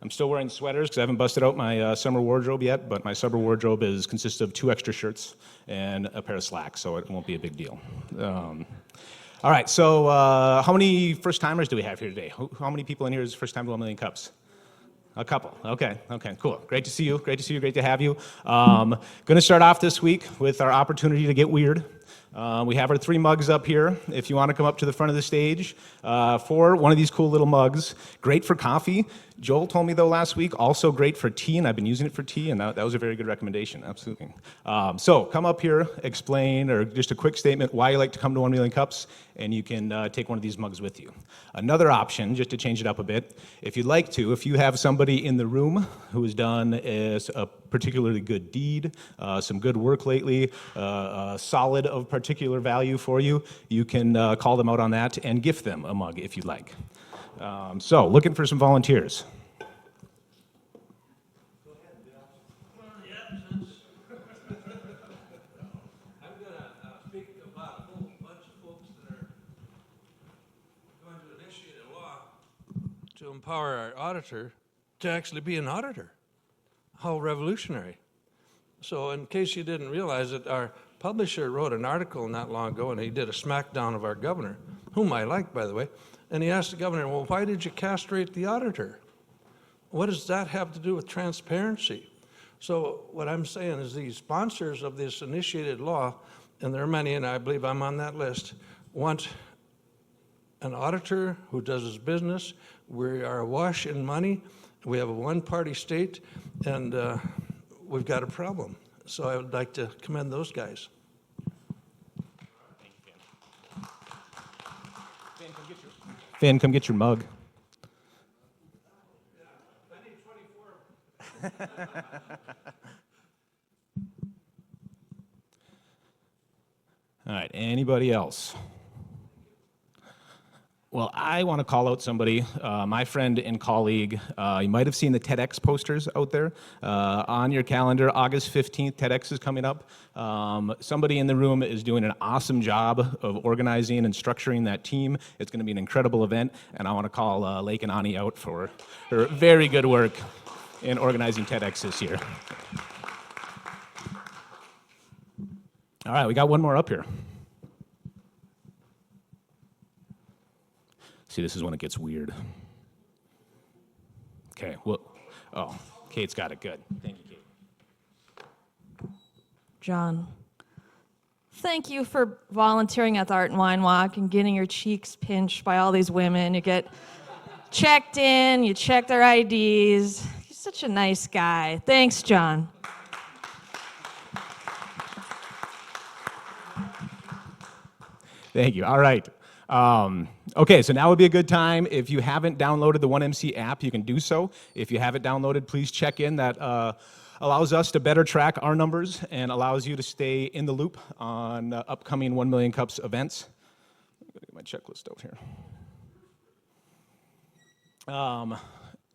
I'm still wearing sweaters because I haven't busted out my summer wardrobe yet, but my summer wardrobe consists of 2 extra shirts and a pair of slacks, so it won't be a big deal. All right, so how many first-timers do we have here today? How many people in here is first time to 1 million cups? A couple. Okay, cool. Great to see you. Great to have you. Going to start off this week with our opportunity to get weird. We have our 3 mugs up here. If you want to come up to the front of the stage for one of these cool little mugs. Great for coffee. Joel told me, though, last week, also great for tea, and I've been using it for tea, and that was a very good recommendation, absolutely. So come up here, explain, or just a quick statement why you like to come to 1 Million Cups, and you can take one of these mugs with you. Another option, just to change it up a bit, if you'd like to, if you have somebody in the room who has done a particularly good deed, some good work lately, solid of particular value for you, you can call them out on that and gift them a mug if you'd like. So, looking for some volunteers. I'm going to speak about a whole bunch of folks that are going to initiate a law to empower our auditor to actually be an auditor. How revolutionary. So in case you didn't realize it, our publisher wrote an article not long ago, and he did a smackdown of our governor, whom I like, by the way, and he asked the governor, well, why did you castrate the auditor? What does that have to do with transparency? So what I'm saying is these sponsors of this initiated law, and there are many, and I believe I'm on that list, want an auditor who does his business. We are awash in money. We have a one-party state, and we've got a problem. So I would like to commend those guys. Finn, come get your mug. I need 24. All right, anybody else? Well, I want to call out somebody, my friend and colleague. You might have seen the TEDx posters out there on your calendar. August 15th, TEDx is coming up. Somebody in the room is doing an awesome job of organizing and structuring that team. It's going to be an incredible event, and I want to call Lake and Ani out for her very good work in organizing TEDx this year. All right, we got one more up here. See, this is when it gets weird. Okay, well, oh, Kate's got it, good. Thank you, Kate. John, thank you for volunteering at the Art and Wine Walk and getting your cheeks pinched by all these women. You get checked in, you check their IDs. You're such a nice guy. Thanks, John. Thank you, all right. Okay, so now would be a good time. If you haven't downloaded the 1MC app, you can do so. If you have it downloaded, please check in. That allows us to better track our numbers and allows you to stay in the loop on upcoming 1 Million Cups events. Let me get my checklist out here.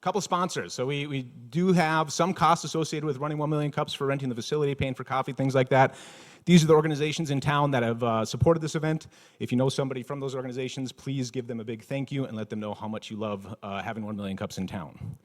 Couple sponsors. So we do have some costs associated with running 1 Million Cups for renting the facility, paying for coffee, things like that. These are the organizations in town that have supported this event. If you know somebody from those organizations, please give them a big thank you and let them know how much you love having 1 Million Cups in town.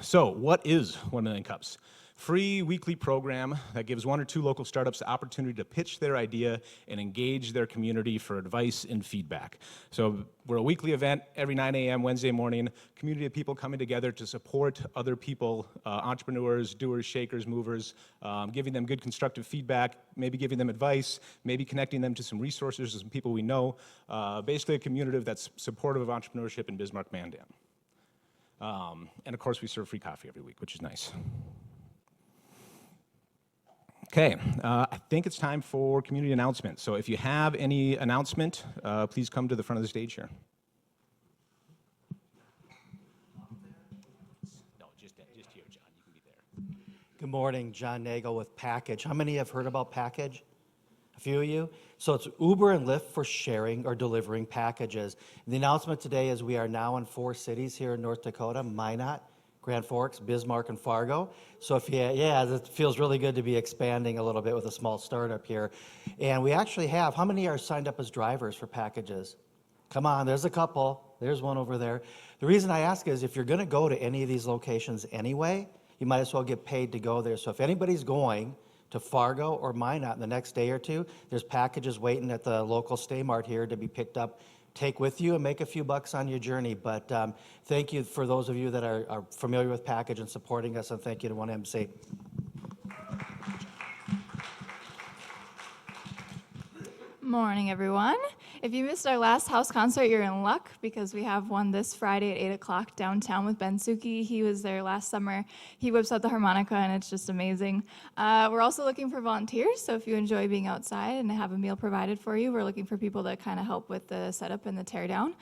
So what is 1 Million Cups? Free weekly program that gives 1 or 2 local startups the opportunity to pitch their idea and engage their community for advice and feedback. So we're a weekly event every 9 a.m. Wednesday morning, community of people coming together to support other people, entrepreneurs, doers, shakers, movers, giving them good constructive feedback, maybe giving them advice, maybe connecting them to some resources, to some people we know, basically a community that's supportive of entrepreneurship in Bismarck, Mandan. And of course we serve free coffee every week, which is nice. Okay, I think it's time for community announcements. So if you have any announcement, please come to the front of the stage here. No, just here, John. You can be there. Good morning, John Nagel with Package. How many have heard about Package? A few of you? So it's Uber and Lyft for sharing or delivering packages. The announcement today is we are now in 4 cities here in North Dakota, Minot, Grand Forks, Bismarck, and Fargo. So if it feels really good to be expanding a little bit with a small startup here. And we actually have, how many are signed up as drivers for packages? Come on, there's a couple. There's one over there. The reason I ask is if you're going to go to any of these locations anyway, you might as well get paid to go there. So if anybody's going to Fargo or Minot in the next day or two, there's packages waiting at the local Stay Mart here to be picked up. Take with you and make a few bucks on your journey. But thank you for those of you that are familiar with package and supporting us, and thank you to 1MC. Morning, everyone. If you missed our last house concert, you're in luck because we have one this Friday at 8 o'clock downtown with Ben Suki. He was there last summer. He whips out the harmonica, and it's just amazing. We're also looking for volunteers, so if you enjoy being outside and have a meal provided for you, we're looking for people that kind of help with the setup and the tear down.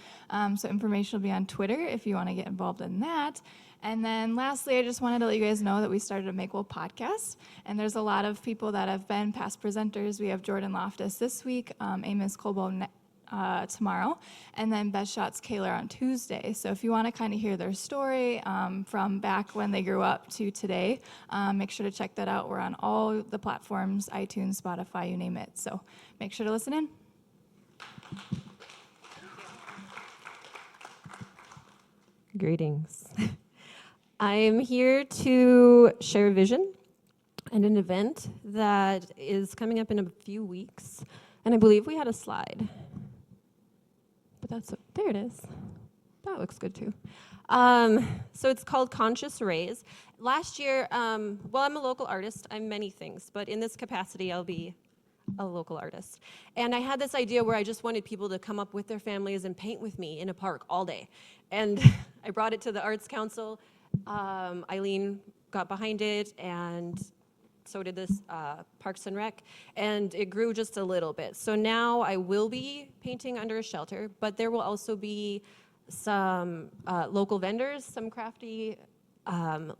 So information will be on Twitter if you want to get involved in that. And then lastly, I just wanted to let you guys know that we started a Make Well podcast, and there's a lot of people that have been past presenters. We have Jordan Loftus this week, Amos Colbo tomorrow, and then Best Shots Kaler on Tuesday. So if you want to kind of hear their story from back when they grew up to today, make sure to check that out. We're on all the platforms, iTunes, Spotify, you name it. So make sure to listen in. Greetings. I'm here to share a vision and an event that is coming up in a few weeks. And I believe we had a slide. But there it is. That looks good too. So it's called Conscious Rays. Last year, well, I'm a local artist. I'm many things, but in this capacity, I'll be a local artist. And I had this idea where I just wanted people to come up with their families and paint with me in a park all day. And I brought it to the Arts Council. Eileen got behind it, and so did this Parks and Rec, and it grew just a little bit. So now I will be painting under a shelter, but there will also be some local vendors, some crafty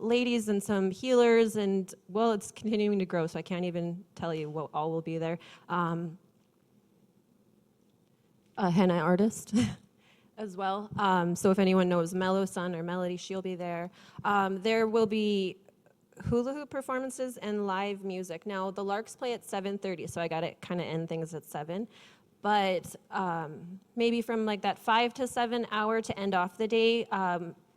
ladies, and some healers, and well, it's continuing to grow, so I can't even tell you what all will be there. A henna artist. As well. So if anyone knows Mellow Sun or Melody, she'll be there. There will be hula hoop performances and live music. Now, the Larks play at 7:30, so I got to kind of end things at 7. But maybe from like that 5 to 7 hour to end off the day,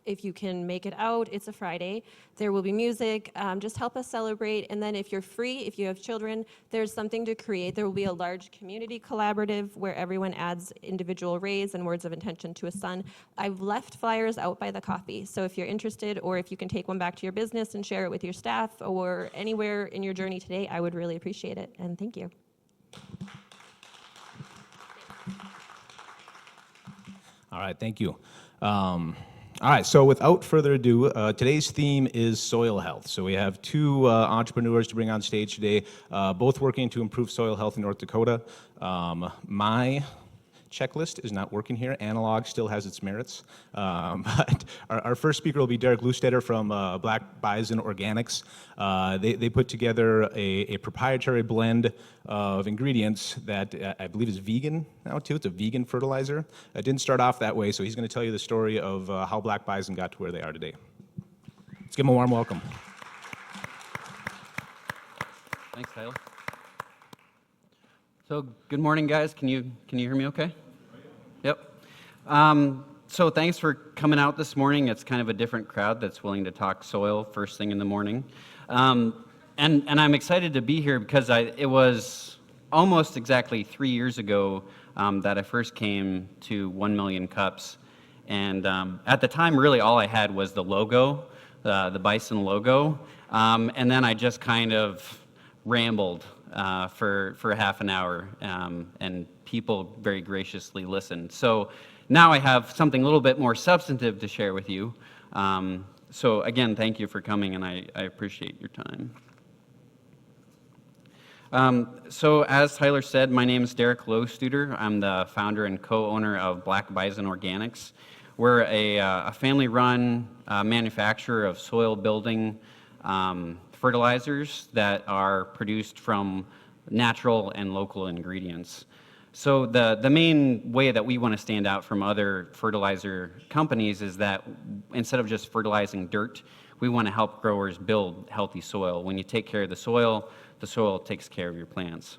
if you can make it out, it's a Friday. There will be music. Just help us celebrate. And then if you're free, if you have children, there's something to create. There will be a large community collaborative where everyone adds individual rays and words of intention to a sun. I've left flyers out by the coffee. So if you're interested, or if you can take one back to your business and share it with your staff or anywhere in your journey today, I would really appreciate it. And thank you. All right, thank you. All right, so without further ado, today's theme is soil health. So we have two entrepreneurs to bring on stage today, both working to improve soil health in North Dakota. My checklist is not working here. Analog still has its merits. But our first speaker will be Derek Lowestuter from Black Bison Organics. They put together a proprietary blend of ingredients that I believe is vegan now too. It's a vegan fertilizer. It didn't start off that way, so he's going to tell you the story of how Black Bison got to where they are today. Let's give him a warm welcome. Thanks, Tyler. So good morning, guys. Can you hear me okay? Yep. So thanks for coming out this morning. It's kind of a different crowd that's willing to talk soil first thing in the morning. And I'm excited to be here because it was almost exactly 3 years ago that I first came to 1 Million Cups. And at the time, really all I had was the logo, the Bison logo. And then I just kind of rambled for half an hour, and people very graciously listened. So now I have something a little bit more substantive to share with you. So again, thank you for coming, and I appreciate your time. So as Tyler said, my name is Derek Lowestuter. I'm the founder and co-owner of Black Bison Organics. We're a family-run manufacturer of soil building fertilizers that are produced from natural and local ingredients. So the main way that we want to stand out from other fertilizer companies is that instead of just fertilizing dirt, we want to help growers build healthy soil. When you take care of the soil takes care of your plants.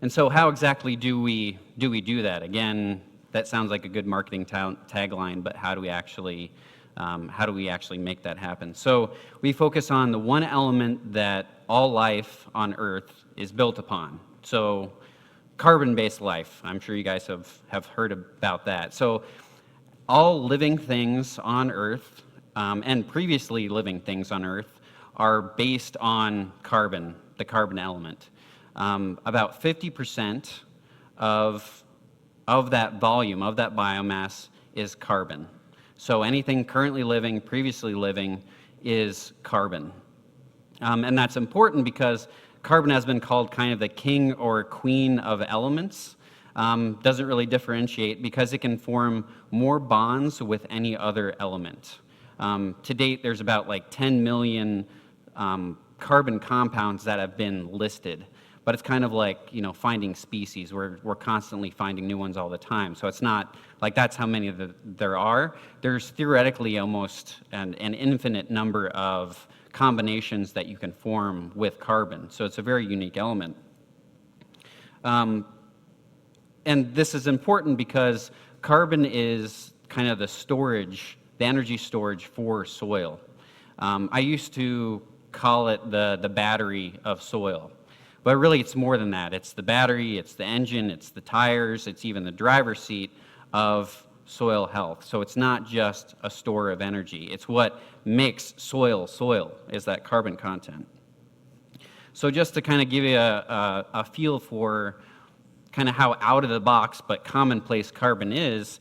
And so how exactly do we do that? Again, that sounds like a good marketing tagline, but how do we actually make that happen? So we focus on the one element that all life on Earth is built upon. So carbon-based life. I'm sure you guys have heard about that. So all living things on Earth, and previously living things on Earth, are based on carbon, the carbon element. About 50% of that volume, of that biomass, is carbon. So anything currently living, previously living, is carbon. And that's important because carbon has been called kind of the king or queen of elements. Doesn't really differentiate because it can form more bonds with any other element. To date, there's about like 10 million carbon compounds that have been listed. But it's kind of like, finding species. We're constantly finding new ones all the time. So it's not like that's how many there are. There's theoretically almost an infinite number of combinations that you can form with carbon. So it's a very unique element. And this is important because carbon is kind of the energy storage for soil. I used to call it the battery of soil. But really, it's more than that. It's the battery, it's the engine, it's the tires, it's even the driver's seat of soil health. So it's not just a store of energy. It's what makes soil, is that carbon content. So just to kind of give you a feel for kind of how out of the box but commonplace carbon is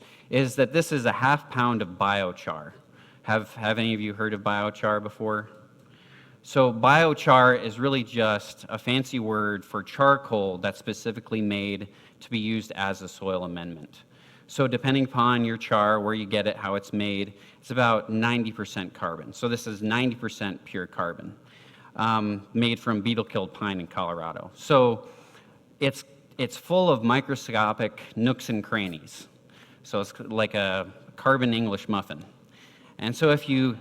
that this is a half pound of biochar. Have any of you heard of biochar before? So biochar is really just a fancy word for charcoal that's specifically made to be used as a soil amendment. So depending upon your char, where you get it, how it's made, it's about 90% carbon. So this is 90% pure carbon, made from beetle-killed pine in Colorado. So it's full of microscopic nooks and crannies. So it's like a carbon English muffin. And so if you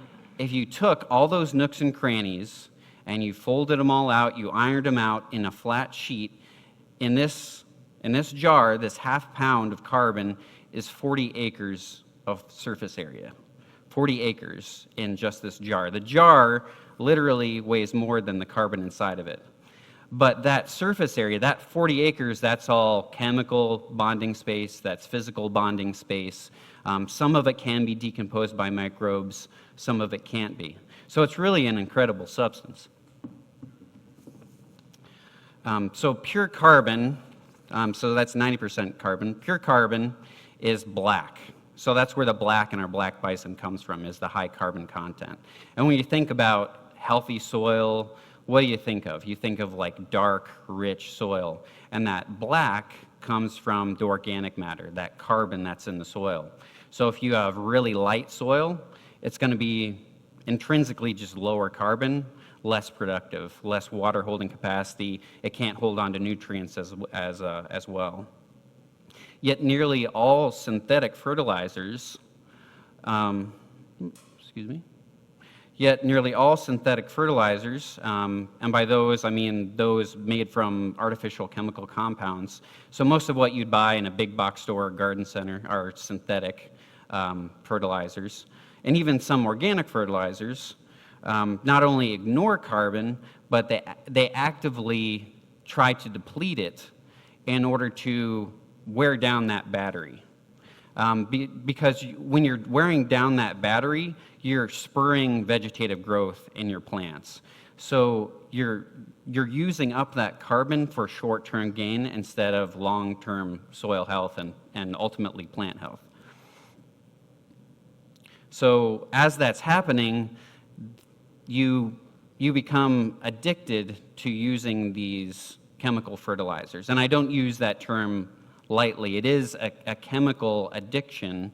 took all those nooks and crannies and you folded them all out, you ironed them out in a flat sheet, in this jar, this half pound of carbon is 40 acres of surface area. 40 acres in just this jar. The jar literally weighs more than the carbon inside of it. But that surface area, that 40 acres, that's all chemical bonding space, that's physical bonding space. Some of it can be decomposed by microbes, some of it can't be. So it's really an incredible substance. So pure carbon, so that's 90% carbon. Pure carbon is black. So that's where the black in our black bison comes from, is the high carbon content. And when you think about healthy soil, what do you think of? You think of like dark, rich soil. And that black comes from the organic matter, that carbon that's in the soil. So if you have really light soil, it's going to be intrinsically just lower carbon, less productive, less water holding capacity. It can't hold on to nutrients as well. Yet nearly all synthetic fertilizers, and by those I mean those made from artificial chemical compounds. So most of what you'd buy in a big box store or garden center are synthetic fertilizers. And even some organic fertilizers not only ignore carbon, but they actively try to deplete it in order to wear down that battery. Because when you're wearing down that battery, you're spurring vegetative growth in your plants. So you're using up that carbon for short-term gain instead of long-term soil health and ultimately plant health. So as that's happening, you become addicted to using these chemical fertilizers. And I don't use that term lightly. It is a chemical addiction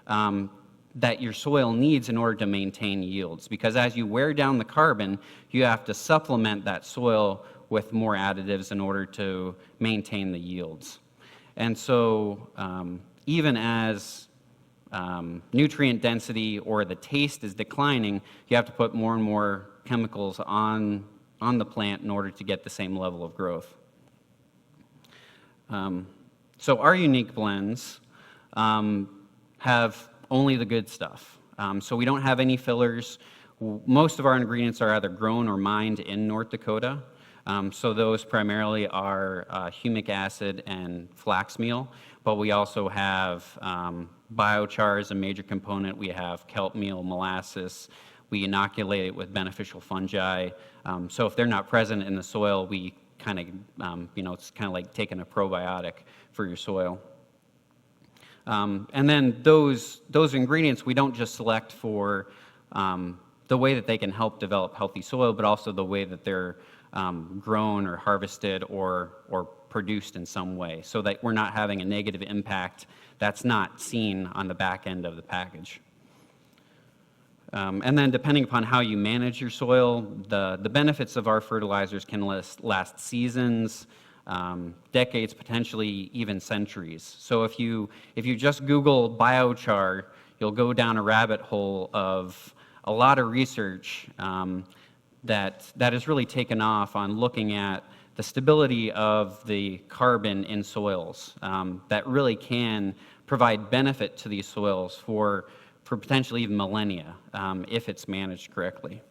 that your soil needs in order to maintain yields. Because as you wear down the carbon, you have to supplement that soil with more additives in order to maintain the yields. And so even as nutrient density or the taste is declining, you have to put more and more chemicals on the plant in order to get the same level of growth. So our unique blends have only the good stuff. So we don't have any fillers. Most of our ingredients are either grown or mined in North Dakota. So those primarily are humic acid and flax meal, but we also have biochar as a major component. We have kelp meal, molasses. We inoculate it with beneficial fungi. So if they're not present in the soil, we kind of, it's kind of like taking a probiotic for your soil. And then those ingredients we don't just select for the way that they can help develop healthy soil, but also the way that they're grown or harvested or produced in some way, so that we're not having a negative impact that's not seen on the back end of the package. And then depending upon how you manage your soil, the benefits of our fertilizers can last seasons, decades, potentially even centuries. So if you just Google biochar, you'll go down a rabbit hole of a lot of research that has really taken off on looking at the stability of the carbon in soils that really can provide benefit to these soils for potentially even millennia if it's managed correctly.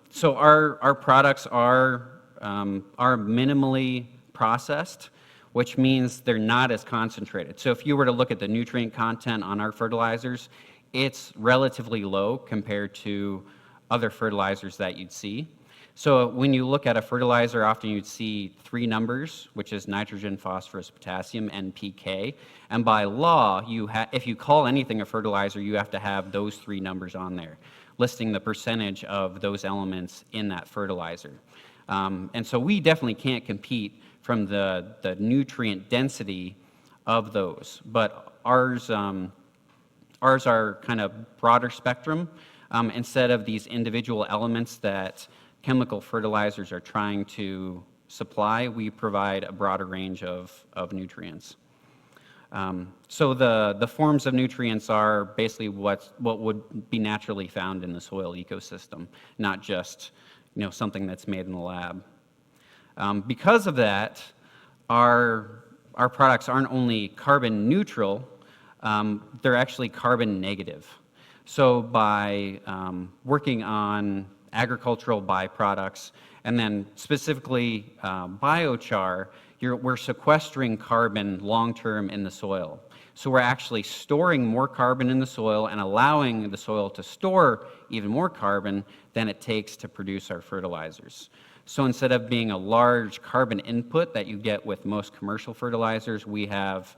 So our products are minimally processed, which means they're not as concentrated. So if you were to look at the nutrient content on our fertilizers, it's relatively low compared to other fertilizers that you'd see. So when you look at a fertilizer, often you'd see 3 numbers, which is nitrogen, phosphorus, potassium, NPK. And by law, if you call anything a fertilizer, you have to have those 3 numbers on there, listing the percentage of those elements in that fertilizer. And so we definitely can't compete from the nutrient density of those, but ours are kind of broader spectrum. Instead of these individual elements that chemical fertilizers are trying to supply, we provide a broader range of nutrients. So the forms of nutrients are basically what would be naturally found in the soil ecosystem, not just something that's made in the lab. Because of that, our products aren't only carbon neutral, they're actually carbon negative. So by working on agricultural byproducts, and then specifically biochar, we're sequestering carbon long-term in the soil. So we're actually storing more carbon in the soil and allowing the soil to store even more carbon than it takes to produce our fertilizers. So instead of being a large carbon input that you get with most commercial fertilizers, we have,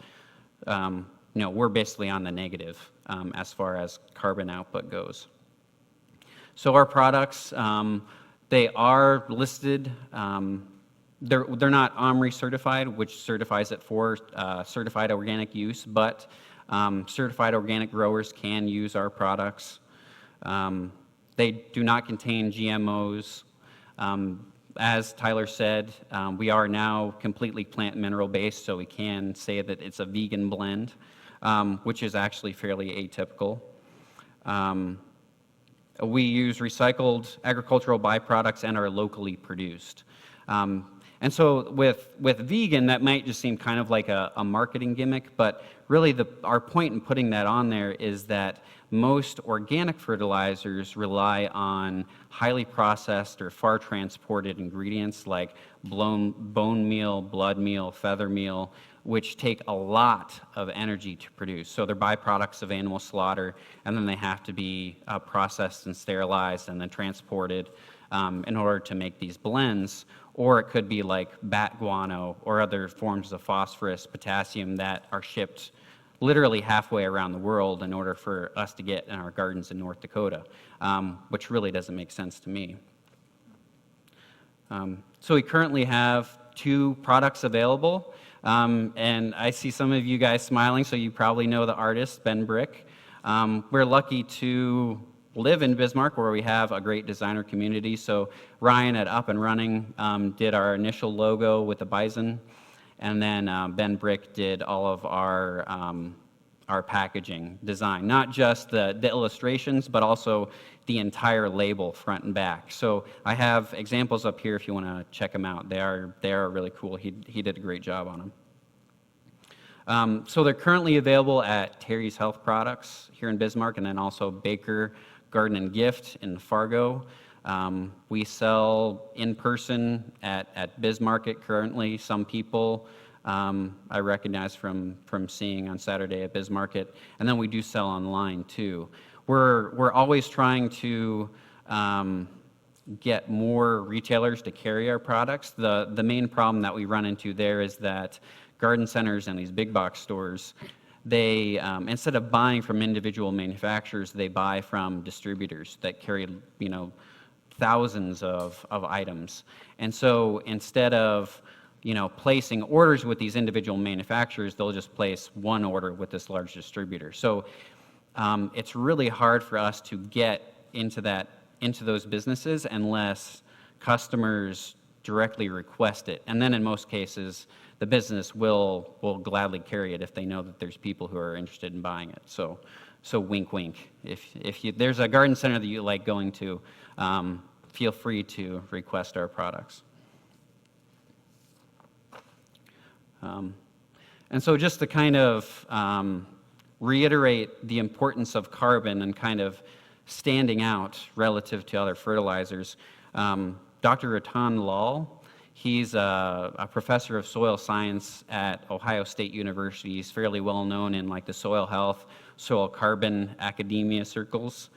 we're basically on the negative as far as carbon output goes. So our products, they are listed. They're not OMRI certified, which certifies it for certified organic use, but certified organic growers can use our products. They do not contain GMOs. As Tyler said, we are now completely plant mineral based, so we can say that it's a vegan blend, which is actually fairly atypical. We use recycled agricultural byproducts and are locally produced. And so with vegan, that might just seem kind of like a marketing gimmick, but really our point in putting that on there is that most organic fertilizers rely on highly processed or far transported ingredients like bone meal, blood meal, feather meal, which take a lot of energy to produce. So they're byproducts of animal slaughter, and then they have to be processed and sterilized and then transported in order to make these blends. Or it could be like bat guano or other forms of phosphorus, potassium that are shipped literally halfway around the world in order for us to get in our gardens in North Dakota, which really doesn't make sense to me. So we currently have 2 products available, and I see some of you guys smiling, so you probably know the artist, Ben Brick. We're lucky to live in Bismarck, where we have a great designer community. So Ryan at Up and Running did our initial logo with the Bison, and then Ben Brick did all of our packaging design, not just the illustrations, but also the entire label front and back. So I have examples up here if you want to check them out. They are really cool. He did a great job on So they're currently available at Terry's Health Products here in Bismarck, and then also Baker Garden and Gift in Fargo. We sell in person at Bismarck currently. Some people I recognize from seeing on Saturday at Bismarck, and then we do sell online too. We're always trying to get more retailers to carry our products. The main problem that we run into there is that garden centers and these big box stores, they instead of buying from individual manufacturers, they buy from distributors that carry thousands of items. And so instead of placing orders with these individual manufacturers, they'll just place one order with this large distributor. So it's really hard for us to get into those businesses unless customers directly request it. And then in most cases, the business will gladly carry it if they know that there's people who are interested in buying it. So wink, wink. If there's a garden center that you like going to, feel free to request our products. And so just to kind of reiterate the importance of carbon and kind of standing out relative to other fertilizers, Dr. Ratan Lal, he's a professor of soil science at Ohio State University. He's fairly well known in like the soil health, soil carbon academia circles.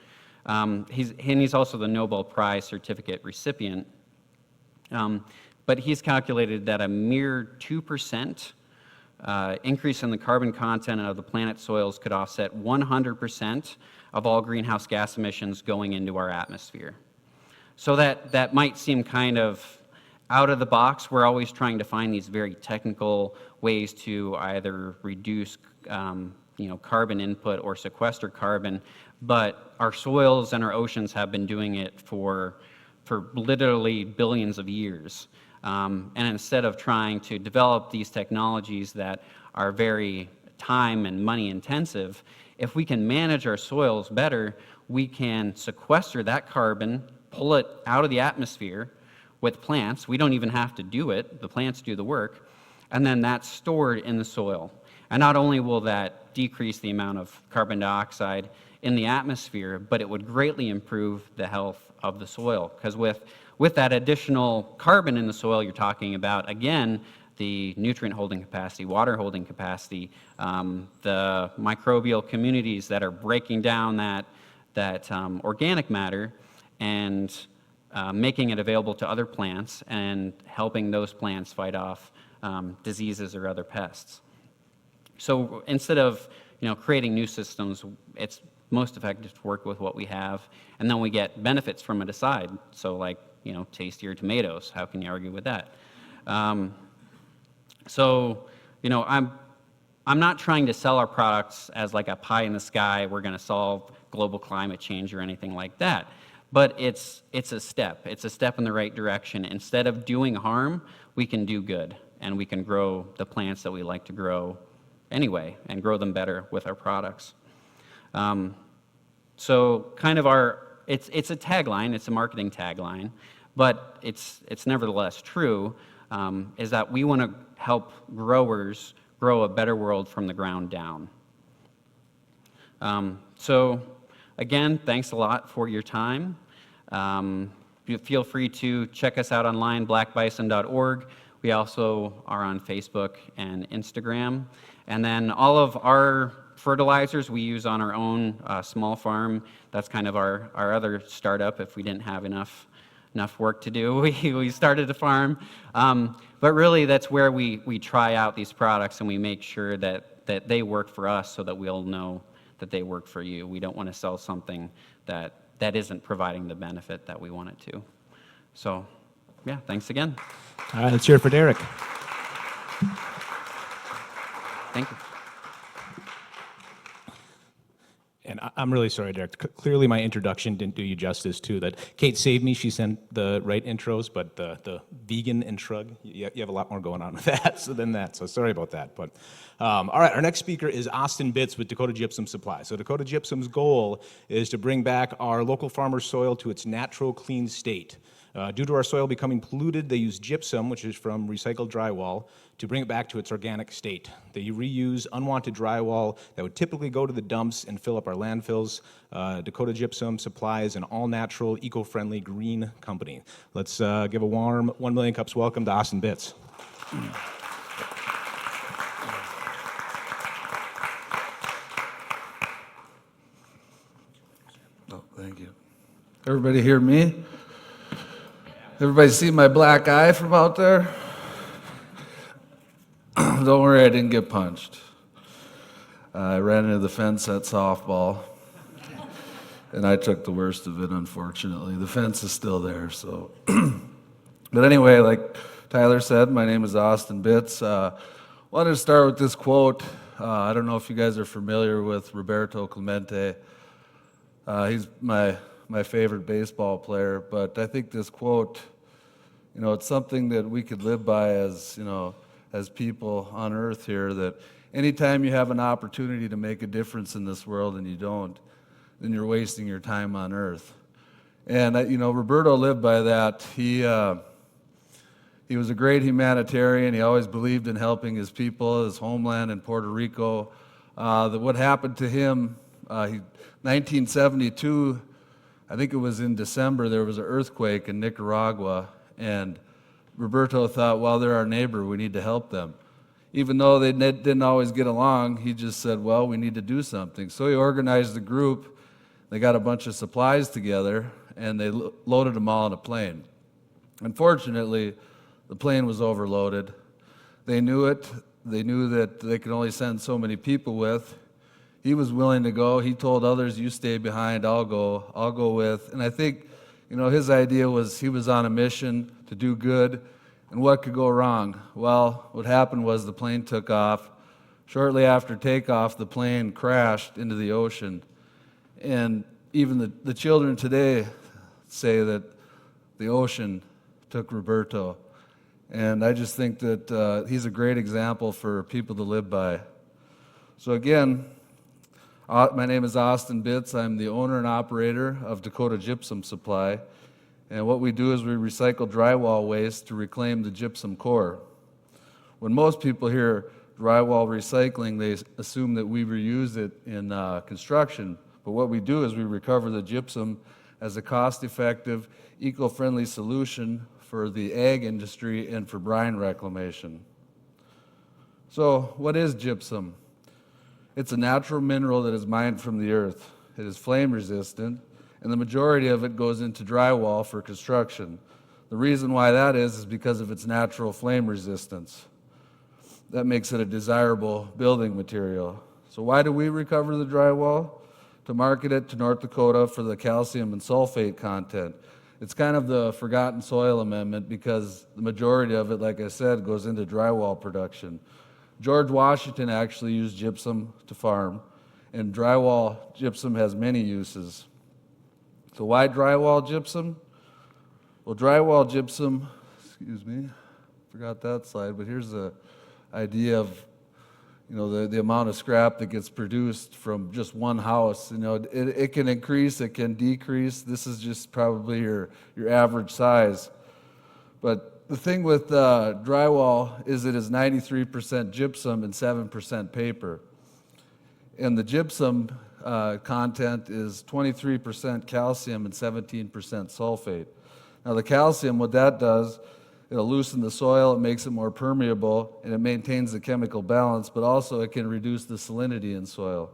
He's also the Nobel Prize certificate recipient. But he's calculated that a mere 2% increase in the carbon content of the planet's soils could offset 100% of all greenhouse gas emissions going into our atmosphere. So that might seem kind of out of the box. We're always trying to find these very technical ways to either reduce carbon input or sequester carbon, but our soils and our oceans have been doing it for literally billions of years. And instead of trying to develop these technologies that are very time and money intensive, if we can manage our soils better, we can sequester that carbon, pull it out of the atmosphere with plants. We don't even have to do it. The plants do the work. And then that's stored in the soil. And not only will that decrease the amount of carbon dioxide in the atmosphere, but it would greatly improve the health of the soil. Because with that additional carbon in the soil, you're talking about, again, the nutrient holding capacity, water holding capacity, the microbial communities that are breaking down that organic matter and making it available to other plants and helping those plants fight off diseases or other pests. So instead of creating new systems, it's most effective to work with what we have, and then we get benefits from it aside. So like tastier tomatoes. How can you argue with that? I'm not trying to sell our products as like a pie in the sky. We're going to solve global climate change or anything like that. But it's a step. It's a step in the right direction. Instead of doing harm, we can do good, and we can grow the plants that we like to grow anyway, and grow them better with our products. So kind of it's a tagline, it's a marketing tagline, but it's nevertheless true, is that we want to help growers grow a better world from the ground down. So again, thanks a lot for your time. Feel free to check us out online, blackbison.org. We also are on Facebook and Instagram. And then all of our fertilizers we use on our own small farm. That's kind of our other startup. If we didn't have enough work to do, we started a farm. But really, that's where we try out these products and we make sure that they work for us so that we'll know that they work for you. We don't want to sell something that isn't providing the benefit that we want it to. So, yeah, thanks again. All right, let's hear it for Derek. Thank you. And I'm really sorry, Derek. Clearly, my introduction didn't do you justice, too. That Kate saved me. She sent the right intros, but the vegan and shrug, you have a lot more going on with that than that. So sorry about that. But all right, our next speaker is Austin Bitz with Dakota Gypsum Supply. So Dakota Gypsum's goal is to bring back our local farmer soil to its natural, clean state. Due to our soil becoming polluted, they use gypsum, which is from recycled drywall, to bring it back to its organic state. They reuse unwanted drywall that would typically go to the dumps and fill up our landfills. Dakota Gypsum supplies an all-natural, eco-friendly green company. Let's give a warm 1 million cups welcome to Austin Bitz. Oh, thank you. Everybody hear me? Everybody see my black eye from out there? Don't worry, I didn't get punched. I ran into the fence at softball, and I took the worst of it, unfortunately. The fence is still there, so. But anyway, like Tyler said, my name is Austin Bitz. Wanted to start with this quote. I don't know if you guys are familiar with Roberto Clemente. He's my favorite baseball player, but I think this quote, it's something that we could live by as people on earth here, that anytime you have an opportunity to make a difference in this world and you don't, then you're wasting your time on earth. And, Roberto lived by that. He was a great humanitarian. He always believed in helping his people, his homeland in Puerto Rico. That what happened to him, 1972, I think it was in December, there was an earthquake in Nicaragua, and Roberto thought, well, they're our neighbor, we need to help them. Even though they didn't always get along, he just said, well, we need to do something. So he organized a group, they got a bunch of supplies together, and they loaded them all on a plane. Unfortunately, the plane was overloaded. They knew it. They knew that they could only send so many people with. He was willing to go. He told others, you stay behind, I'll go with. And I think, his idea was he was on a mission to do good. And what could go wrong? Well, what happened was the plane took off. Shortly after takeoff, the plane crashed into the ocean. And even the children today say that the ocean took Roberto. And I just think that he's a great example for people to live by. So again, my name is Austin Bitz. I'm the owner and operator of Dakota Gypsum Supply. And what we do is we recycle drywall waste to reclaim the gypsum core. When most people hear drywall recycling, they assume that we reuse it in construction. But what we do is we recover the gypsum as a cost-effective, eco-friendly solution for the ag industry and for brine reclamation. So what is gypsum? It's a natural mineral that is mined from the earth. It is flame resistant, and the majority of it goes into drywall for construction. The reason why that is because of its natural flame resistance. That makes it a desirable building material. So why do we recover the drywall? To market it to North Dakota for the calcium and sulfate content. It's kind of the forgotten soil amendment because the majority of it, like I said, goes into drywall production. George Washington actually used gypsum to farm, and drywall gypsum has many uses. So why drywall gypsum? Well, drywall gypsum, forgot that slide, but here's the idea of the amount of scrap that gets produced from just one house. It can increase, it can decrease. This is just probably your average size. But the thing with drywall is it is 93% gypsum and 7% paper. And the gypsum content is 23% calcium and 17% sulfate. Now the calcium, what that does, it'll loosen the soil, it makes it more permeable, and it maintains the chemical balance, but also it can reduce the salinity in soil.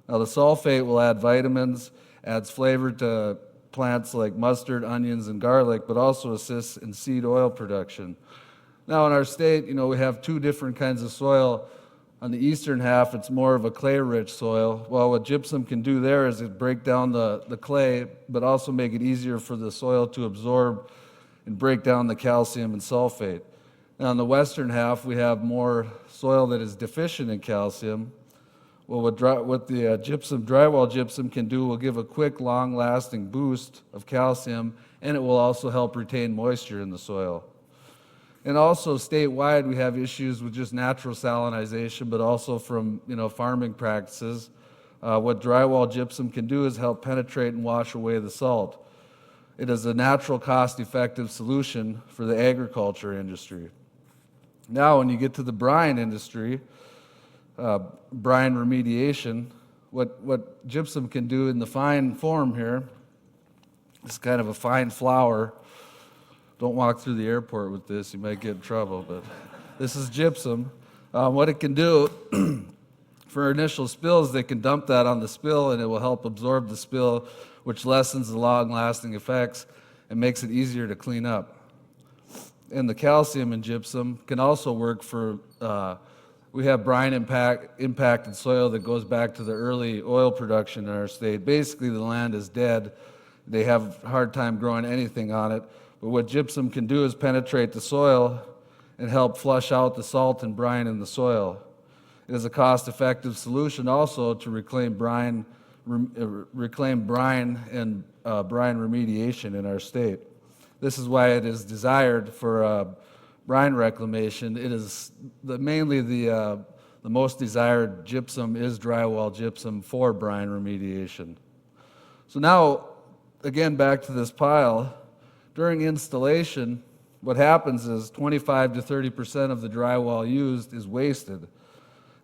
Now the sulfate will add vitamins, adds flavor to plants like mustard, onions, and garlic, but also assists in seed oil production. Now in our state, we have two different kinds of soil. On the eastern half, it's more of a clay-rich soil. Well, what gypsum can do there is it break down the clay, but also make it easier for the soil to absorb and break down the calcium and sulfate. Now in the western half, we have more soil that is deficient in calcium. Well, what the drywall gypsum can do will give a quick, long-lasting boost of calcium, and it will also help retain moisture in the soil. And also statewide, we have issues with just natural salinization, but also from farming practices. What drywall gypsum can do is help penetrate and wash away the salt. It is a natural, cost-effective solution for the agriculture industry. Now, when you get to the brine industry, brine remediation, what gypsum can do in the fine form here, it's kind of a fine flour. Don't walk through the airport with this, you might get in trouble, but this is gypsum. What it can do for initial spills, they can dump that on the spill and it will help absorb the spill, which lessens the long-lasting effects and makes it easier to clean up. And the calcium in gypsum can also work for, we have brine impacted soil that goes back to the early oil production in our state. Basically, the land is dead. They have a hard time growing anything on it. But what gypsum can do is penetrate the soil and help flush out the salt and brine in the soil. It is a cost-effective solution also to reclaim brine and brine remediation in our state. This is why it is desired for brine reclamation. It is mainly the most desired gypsum is drywall gypsum for brine remediation. So now, again, back to this pile. During installation, what happens is 25 to 30% of the drywall used is wasted.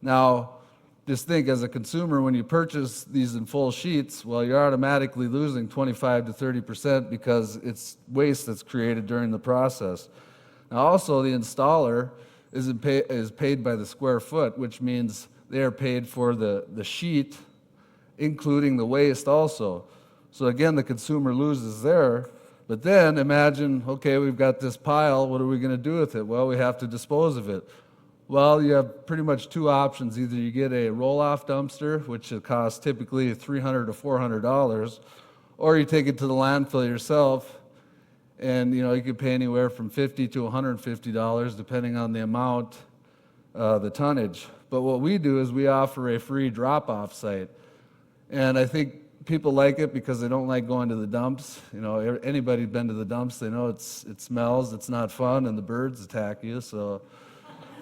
Now, just think, as a consumer, when you purchase these in full sheets, well, you're automatically losing 25 to 30% because it's waste that's created during the process. Now, also, the installer is paid by the square foot, which means they are paid for the sheet, including the waste also. So again, the consumer loses there. But then imagine, okay, we've got this pile, what are we going to do with it? Well, we have to dispose of it. Well, you have pretty much two options. Either you get a roll-off dumpster, which costs typically $300 to $400, or you take it to the landfill yourself, and you could pay anywhere from $50 to $150, depending on the amount, the tonnage. But what we do is we offer a free drop-off site, and I think people like it because they don't like going to the dumps. Anybody been to the dumps, they know it smells, it's not fun, and the birds attack you. So,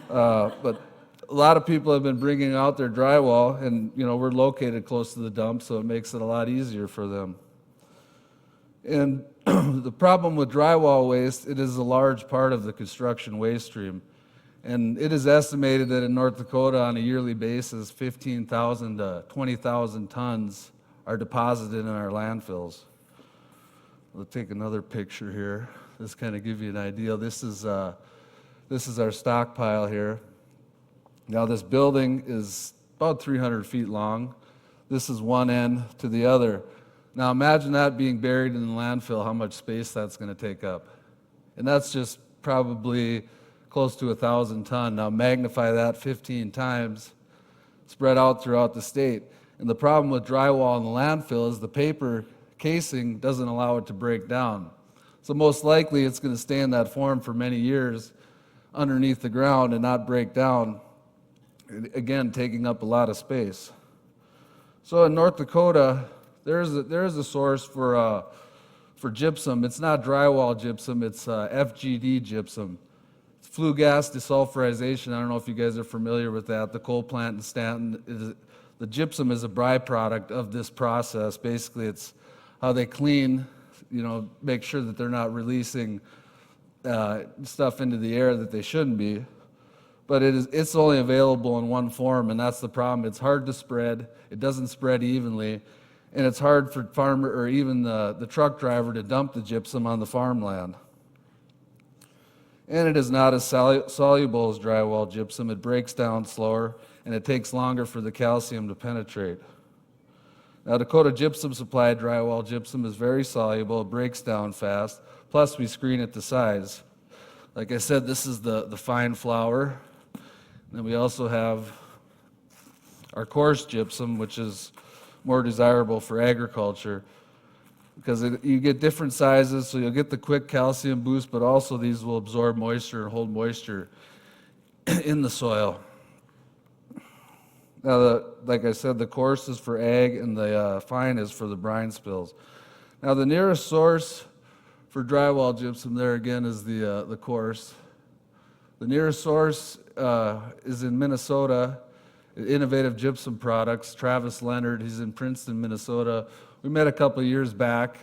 but a lot of people have been bringing out their drywall, and we're located close to the dump, so it makes it a lot easier for them. And the problem with drywall waste, it is a large part of the construction waste stream. And it is estimated that in North Dakota on a yearly basis, 15,000 to 20,000 tons are deposited in our landfills. We'll take another picture here. This kind of give you an idea. This is our stockpile here. Now this building is about 300 feet long. This is one end to the other. Now imagine that being buried in the landfill, how much space that's going to take up. And that's just probably close to 1,000 ton. Now magnify that 15 times, spread out throughout the state. And the problem with drywall in the landfill is the paper casing doesn't allow it to break down. So most likely it's going to stay in that form for many years underneath the ground and not break down, again, taking up a lot of space. So in North Dakota, there is a source for gypsum. It's not drywall gypsum, it's FGD gypsum. It's flue gas desulfurization. I don't know if you guys are familiar with that. The coal plant in Stanton, the gypsum is a byproduct of this process. Basically, it's how they clean, make sure that they're not releasing stuff into the air that they shouldn't be. But it's only available in one form, and that's the problem. It's hard to spread. It doesn't spread evenly. And it's hard for farmer or even the truck driver to dump the gypsum on the farmland. And it is not as soluble as drywall gypsum. It breaks down slower, and it takes longer for the calcium to penetrate. Now, Dakota Gypsum Supply drywall gypsum is very soluble. It breaks down fast. Plus, we screen it to size. Like I said, this is the fine flour. Then we also have our coarse gypsum, which is more desirable for agriculture because you get different sizes, so you'll get the quick calcium boost, but also these will absorb moisture and hold moisture in the soil. Now, like I said, the coarse is for ag and the fine is for the brine spills. Now, the nearest source for drywall gypsum there again is the coarse. The nearest source is in Minnesota. Innovative Gypsum Products, Travis Leonard, he's in Princeton, Minnesota. We met a couple of years back.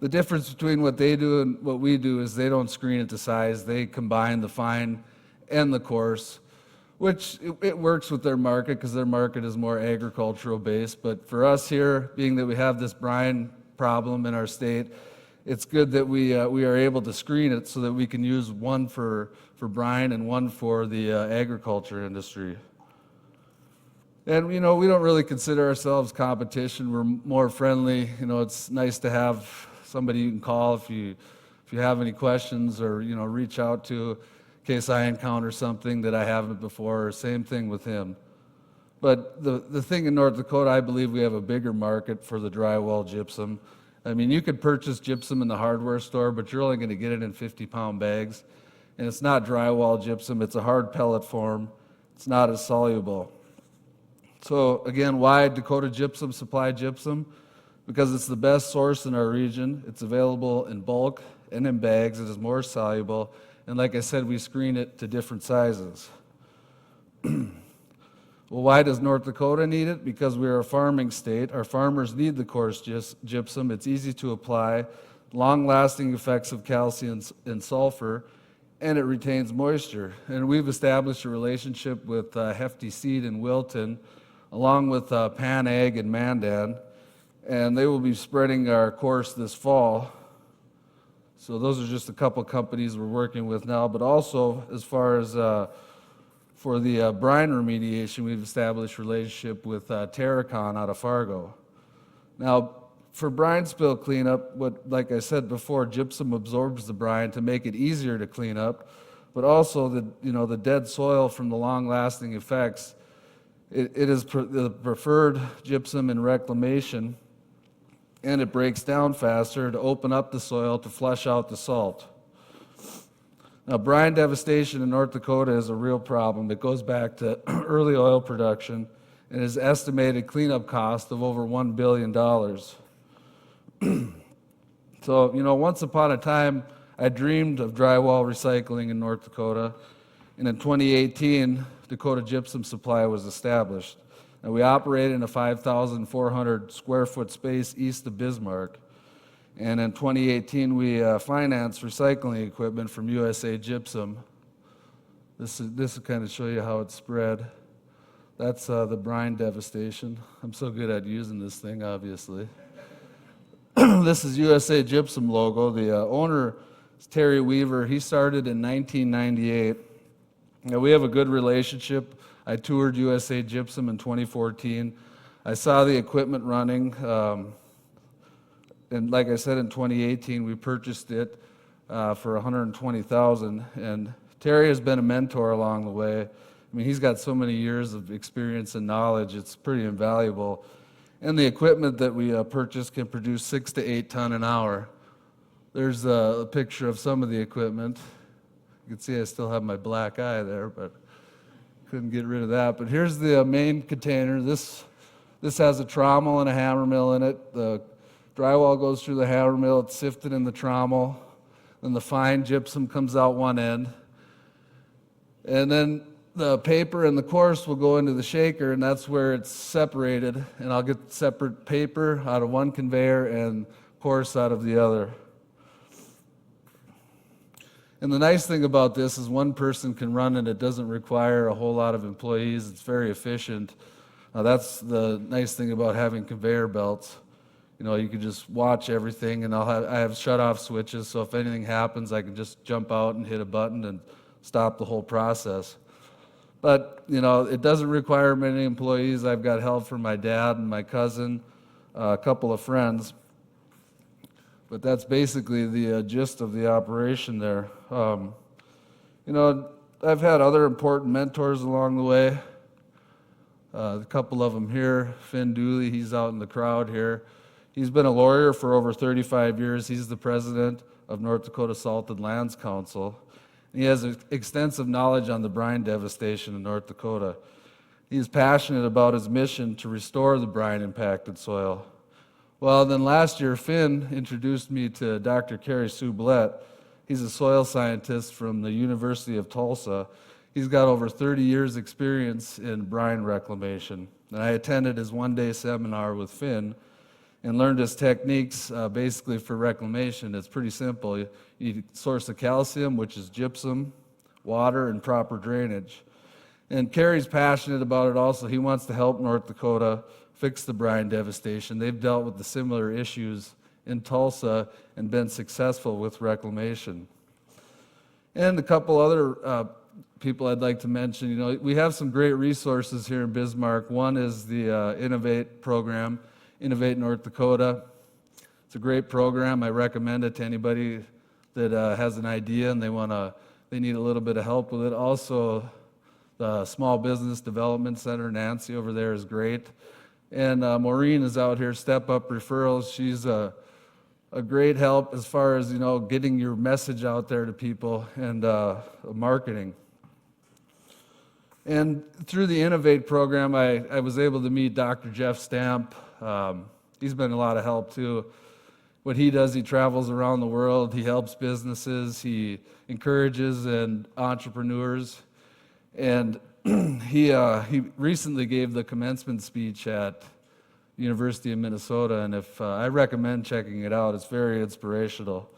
The difference between what they do and what we do is they don't screen it to size. They combine the fine and the coarse, which it works with their market because their market is more agricultural based. But for us here, being that we have this brine problem in our state, it's good that we are able to screen it so that we can use one for brine and one for the agriculture industry. And we don't really consider ourselves competition. We're more friendly. It's nice to have somebody you can call if you have any questions, or reach out to in case I encounter something that I haven't before, or same thing with him. But the thing in North Dakota, I believe we have a bigger market for the drywall gypsum. I mean, you could purchase gypsum in the hardware store, but you're only going to get it in 50-pound bags. And it's not drywall gypsum, it's a hard pellet form. It's not as soluble. So again, why Dakota Gypsum supply gypsum? Because it's the best source in our region. It's available in bulk and in bags. It is more soluble. And like I said, we screen it to different sizes. Well, why does North Dakota need it? Because we're a farming state. Our farmers need the coarse gypsum. It's easy to apply, long-lasting effects of calcium and sulfur, and it retains moisture. And we've established a relationship with Hefty Seed in Wilton, along with Pan Ag in Mandan, and they will be spreading our course this fall. So those are just a couple companies we're working with now, but also as far as for the brine remediation, we've established a relationship with Terracon out of Fargo. Now, for brine spill cleanup, like I said before, gypsum absorbs the brine to make it easier to clean up, but also the dead soil from the long-lasting effects. It is the preferred gypsum in reclamation, and it breaks down faster to open up the soil to flush out the salt. Now, brine devastation in North Dakota is a real problem. It goes back to early oil production and is estimated cleanup cost of over $1 billion. So, once upon a time, I dreamed of drywall recycling in North Dakota, and in 2018, Dakota Gypsum Supply was established. And we operate in a 5,400 square foot space east of Bismarck. And in 2018, we financed recycling equipment from USA Gypsum. This will kind of show you how it spread. That's the brine devastation. I'm so good at using this thing, obviously. This is USA Gypsum logo. The owner is Terry Weaver. He started in 1998. Now, we have a good relationship. I toured USA Gypsum in 2014. I saw the equipment running. And like I said, in 2018, we purchased it for $120,000. And Terry has been a mentor along the way. I mean, he's got so many years of experience and knowledge, it's pretty invaluable. And the equipment that we purchased can produce 6 to 8 ton an hour. There's a picture of some of the equipment. You can see I still have my black eye there, but couldn't get rid of that. But here's the main container. This has a trommel and a hammer mill in it. The drywall goes through the hammer mill, it's sifted in the trommel, then the fine gypsum comes out one end, and then the paper and the coarse will go into the shaker, and that's where it's separated, and I'll get separate paper out of one conveyor and coarse out of the other. And the nice thing about this is one person can run it. It doesn't require a whole lot of employees. It's very efficient. That's the nice thing about having conveyor belts. You can just watch everything, and I have shut-off switches, so if anything happens, I can just jump out and hit a button and stop the whole process. But, it doesn't require many employees. I've got help from my dad and my cousin, a couple of friends. But that's basically the gist of the operation there. I've had other important mentors along the way. A couple of them here. Finn Dooley, he's out in the crowd here. He's been a lawyer for over 35 years. He's the president of North Dakota Salted Lands Council. He has extensive knowledge on the brine devastation in North Dakota. He's passionate about his mission to restore the brine-impacted soil. Well, then last year, Finn introduced me to Dr. Kerry Sublette. He's a soil scientist from the University of Tulsa. He's got over 30 years' experience in brine reclamation. And I attended his one-day seminar with Finn, and learned his techniques basically for reclamation. It's pretty simple. You source the calcium, which is gypsum, water, and proper drainage. And Kerry's passionate about it also. He wants to help North Dakota fix the brine devastation. They've dealt with the similar issues in Tulsa and been successful with reclamation. And a couple other people I'd like to mention. You know, we have some great resources here in Bismarck. One is the Innovate program, Innovate North Dakota. It's a great program. I recommend it to anybody that has an idea and they need a little bit of help with it. Also, the Small Business Development Center, Nancy over there is great. And Maureen is out here, Step Up Referrals. She's a great help as far as, you know, getting your message out there to people and marketing. And through the Innovate program, I was able to meet Dr. Jeff Stamp. He's been a lot of help too. What he does, he travels around the world. He helps businesses. He encourages and entrepreneurs. And he recently gave the commencement speech at University of Minnesota, and I recommend checking it out. It's very inspirational.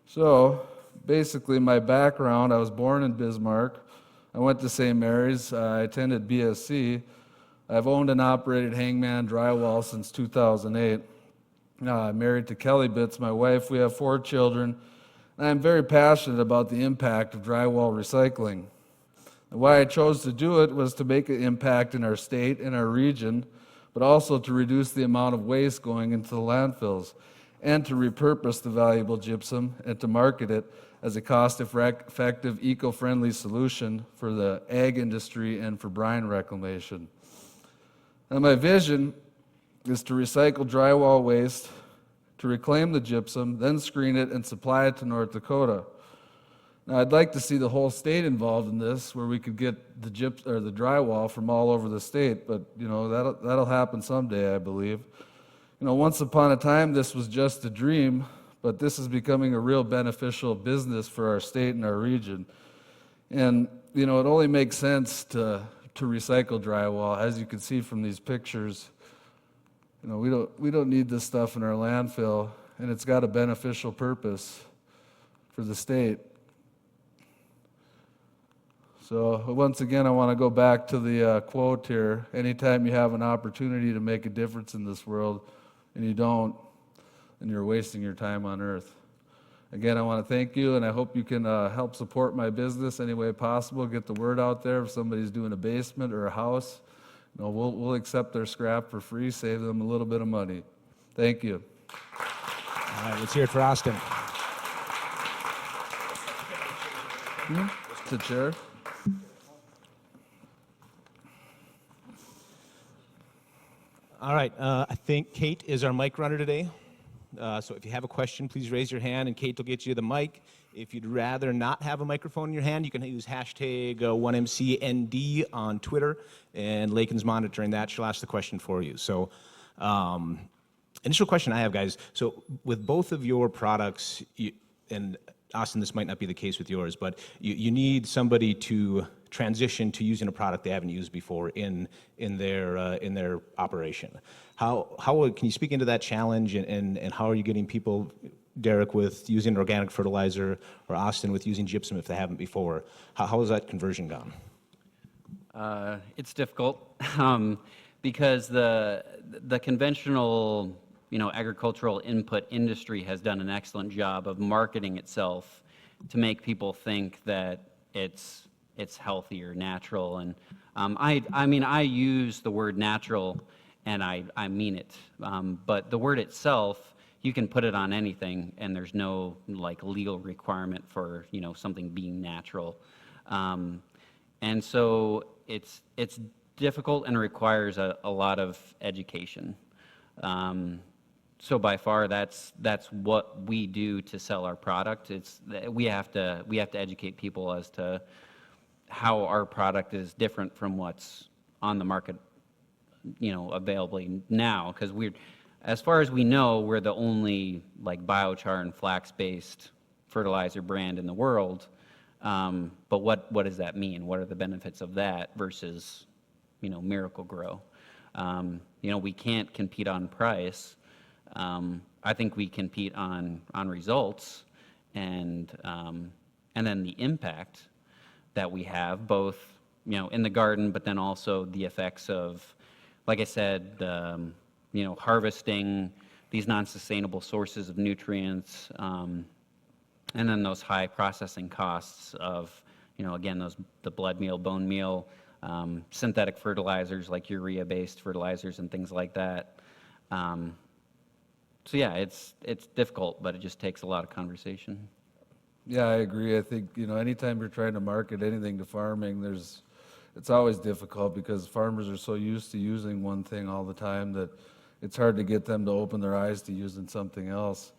So basically, my background, I was born in Bismarck. I went to St. Mary's. I attended BSc. I've owned and operated Hangman Drywall since 2008. I'm married to Kelly Bitz, my wife. We have 4 children. And I'm very passionate about the impact of drywall recycling. And why I chose to do it was to make an impact in our state and our region, but also to reduce the amount of waste going into the landfills, and to repurpose the valuable gypsum and to market it as a cost-effective, eco-friendly solution for the ag industry and for brine reclamation. And my vision is to recycle drywall waste, to reclaim the gypsum, then screen it and supply it to North Dakota. Now, I'd like to see the whole state involved in this, where we could get the drywall from all over the state, but you know that'll happen someday, I believe. You know, once upon a time, this was just a dream, but this is becoming a real beneficial business for our state and our region. And you know, it only makes sense to recycle drywall, as you can see from these pictures. You know, we don't need this stuff in our landfill, and it's got a beneficial purpose for the state. So once again, I want to go back to the quote here. Anytime you have an opportunity to make a difference in this world and you don't, then you're wasting your time on earth. Again, I want to thank you, and I hope you can help support my business any way possible. Get the word out there. If somebody's doing a basement or a house, you know, we'll accept their scrap for free, save them a little bit of money. Thank you. All right, let's hear it for Austin. The chair. All right, I think Kate is our mic runner today. So if you have a question, please raise your hand, and Kate will get you the mic. If you'd rather not have a microphone in your hand, you can use hashtag 1MCND on Twitter, and Lakin's monitoring that. She'll ask the question for you. So initial question I have, guys. So with both of your products, and Austin, this might not be the case with yours, but you need somebody to transition to using a product they haven't used before in their operation. How can you speak into that challenge, and how are you getting people, Derek, with using organic fertilizer, or Austin with using gypsum if they haven't before? How has that conversion gone? It's difficult because the conventional, agricultural input industry has done an excellent job of marketing itself to make people think that it's healthy or natural. And I use the word natural, and I mean it. But the word itself, you can put it on anything, and there's no legal requirement for something being natural. And so it's difficult and requires a lot of education. So by far, that's what we do to sell our product. We have to educate people as to how our product is different from what's on the market, available now. Because as far as we know, we're the only biochar and flax-based fertilizer brand in the world. But what does that mean? What are the benefits of that versus, Miracle-Gro? We can't compete on price. I think we compete on results and then the impact that we have both, in the garden, but then also the effects of, like I said, harvesting these non-sustainable sources of nutrients, and then those high processing costs of, again, the blood meal, bone meal, synthetic fertilizers like urea-based fertilizers and things like that. So yeah, it's difficult, but it just takes a lot of conversation. Yeah, I agree. I think, anytime you're trying to market anything to farming, it's always difficult because farmers are so used to using one thing all the time that it's hard to get them to open their eyes to using something else.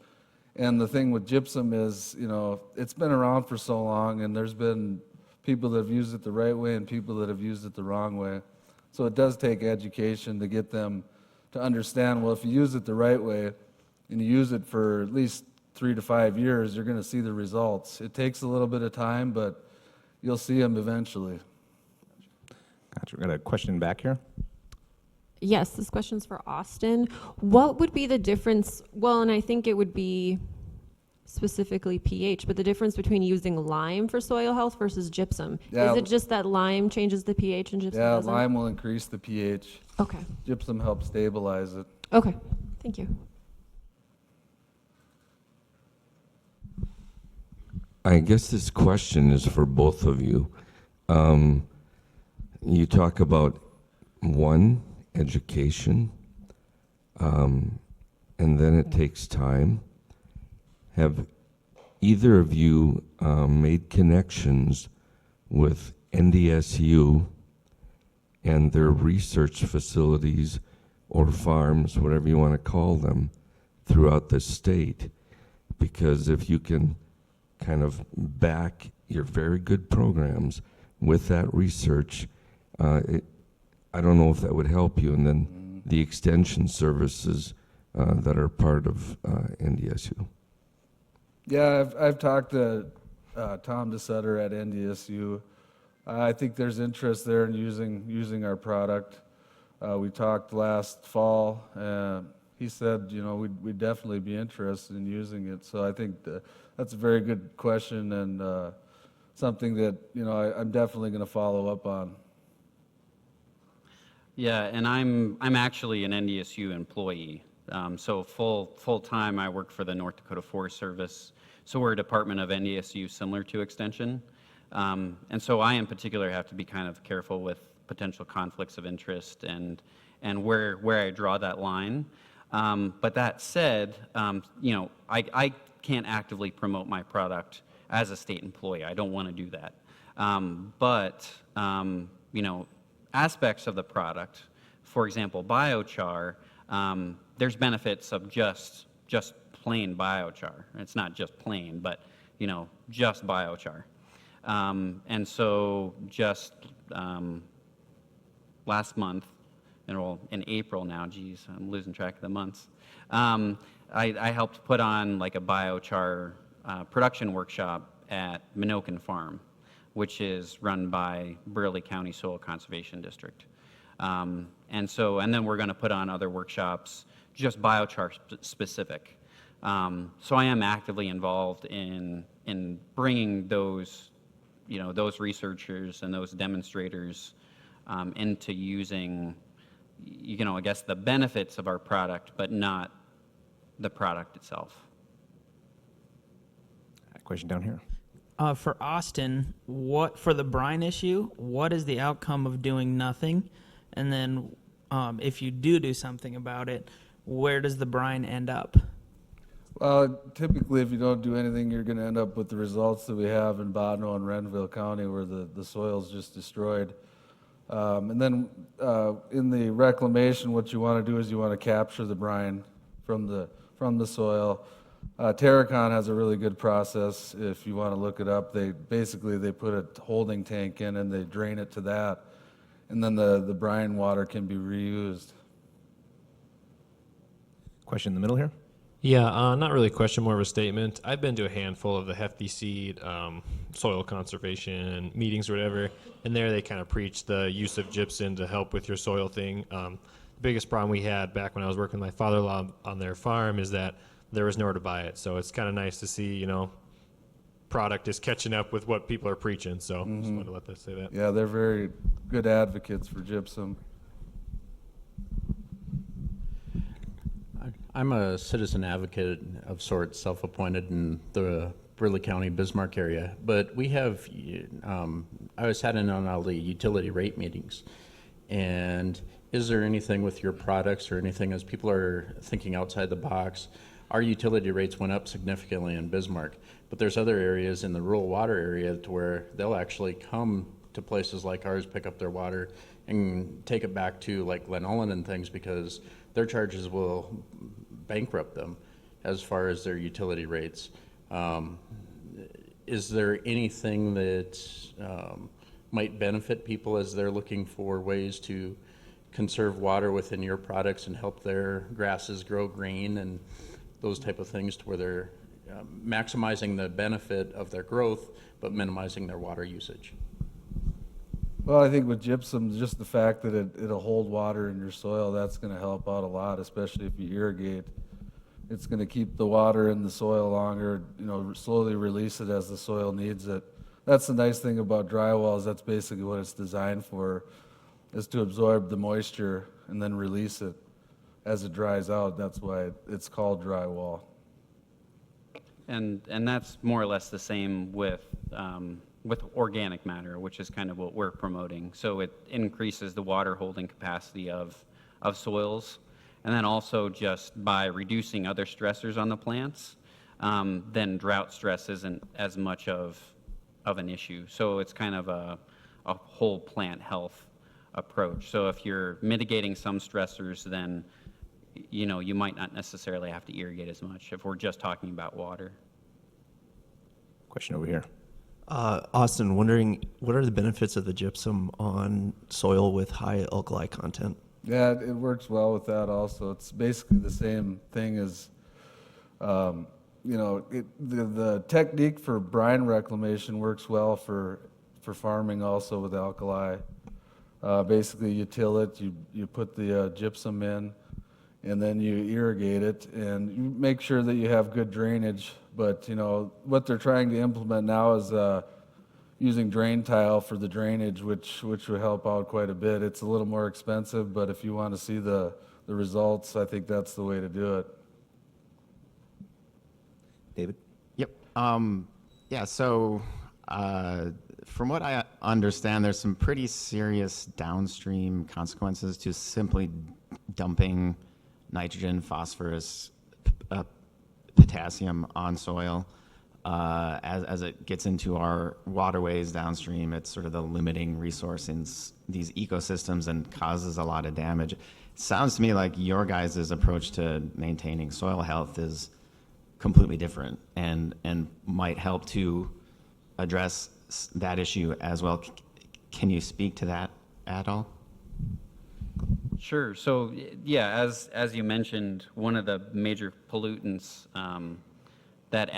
And the thing with gypsum is, it's been around for so long, and there's been people that have used it the right way and people that have used it the wrong way. So it does take education to get them to understand, well, if you use it the right way and you use it for at least 3 to 5 years, you're going to see the results. It takes a little bit of time, but you'll see them eventually. Gotcha. We got a question back here. Yes, this question's for Austin. What would be the difference? Well, and I think it would be specifically pH, but the difference between using lime for soil health versus gypsum. Yeah. Is it just that lime changes the pH and gypsum Yeah, doesn't? lime will increase the pH. Okay. Gypsum helps stabilize it. Okay. Thank you. I guess this question is for both of you. You talk about education, and then it takes time. Have either of you made connections with NDSU and their research facilities or farms, whatever you want to call them, throughout the state? Because if you can kind of back your very good programs with that research, I don't know if that would help you. And then the extension services that are part of NDSU. Yeah, I've talked to Tom DeSutter at NDSU. I think there's interest there in using our product. We talked last fall. He said, we'd definitely be interested in using it. So I think that's a very good question and something that I'm definitely going to follow up on. Yeah, and I'm actually an NDSU employee. So full time, I work for the North Dakota Forest Service. So we're a department of NDSU similar to Extension. And so I in particular have to be kind of careful with potential conflicts of interest and where I draw that line. But that said, I can't actively promote my product as a state employee. I don't want to do that. But aspects of the product, for example, biochar, there's benefits of just plain biochar. It's not just plain, but just biochar. And so just last month, in April now, geez, I'm losing track of the months. I helped put on like a biochar production workshop at Minokan Farm, which is run by Burley County Soil Conservation District. And then we're going to put on other workshops, just biochar specific. So I am actively involved in bringing those researchers and those demonstrators into using, I guess, the benefits of our product, but not the product itself. Question down here. For Austin, for the brine issue, what is the outcome of doing nothing? And then if you do something about it, where does the brine end up? Well, typically, if you don't do anything, you're going to end up with the results that we have in Botno and Renville County, where the soil's just destroyed. And then in the reclamation, what you want to do is you want to capture the brine from the soil. Terracon has a really good process. If you want to look it up, they put a holding tank in and they drain it to that, and then the brine water can be reused. Question in the middle here. Yeah, not really a question, more of a statement. I've been to a handful of the Hefty Seed soil conservation meetings or whatever, and there they kind of preach the use of gypsum to help with your soil thing. biggest problem we had back when I was working with my father-in-law on their farm is that there was nowhere to buy it. So it's kind of nice to see, product is catching up with what people are preaching. So just wanted to let that say that. Yeah, they're very good advocates for gypsum. I'm a citizen advocate of sorts, self-appointed in the Burley County, Bismarck area. But we have, I was sat in on all the utility rate meetings. And is there anything with your products or anything as people are thinking outside the box? Our utility rates went up significantly in Bismarck, but there's other areas in the rural water area to where they'll actually come to places like ours, pick up their water and take it back to like Glen Ullin and things because their charges will bankrupt them as far as their utility rates. Is there anything that might benefit people as they're looking for ways to conserve water within your products and help their grasses grow green and those type of things to where they're maximizing the benefit of their growth but minimizing their water usage? Well, I think with gypsum, just the fact that it'll hold water in your soil, that's going to help out a lot, especially if you irrigate. It's going to keep the water in the soil longer, slowly release it as the soil needs it. That's the nice thing about drywall is that's basically what it's designed for, is to absorb the moisture and then release it as it dries out. That's why it's called drywall. And that's more or less the same with organic matter, which is kind of what we're promoting. So it increases the water holding capacity of soils. And then also just by reducing other stressors on the plants, then drought stress isn't as much of an issue. So it's kind of a whole plant health approach. So if you're mitigating some stressors, then you might not necessarily have to irrigate as much if we're just talking about water. Question over here. Austin, wondering what are the benefits of the gypsum on soil with high alkali content? Yeah, it works well with that also. It's basically the same thing as, the technique for brine reclamation works well for farming also with alkali. Basically, you till it, you put the gypsum in, and then you irrigate it, and you make sure that you have good drainage. But, what they're trying to implement now is using drain tile for the drainage, which would help out quite a bit. It's a little more expensive, but if you want to see the results, I think that's the way to do it. David? Yep. So from what I understand, there's some pretty serious downstream consequences to simply dumping nitrogen, phosphorus, potassium on soil. As it gets into our waterways downstream, it's sort of the limiting resource in these ecosystems and causes a lot of damage. It sounds to me like your guys' approach to maintaining soil health is completely different and might help to address that issue as well. Can you speak to that at all? Sure. So yeah, as you mentioned, one of the major pollutants that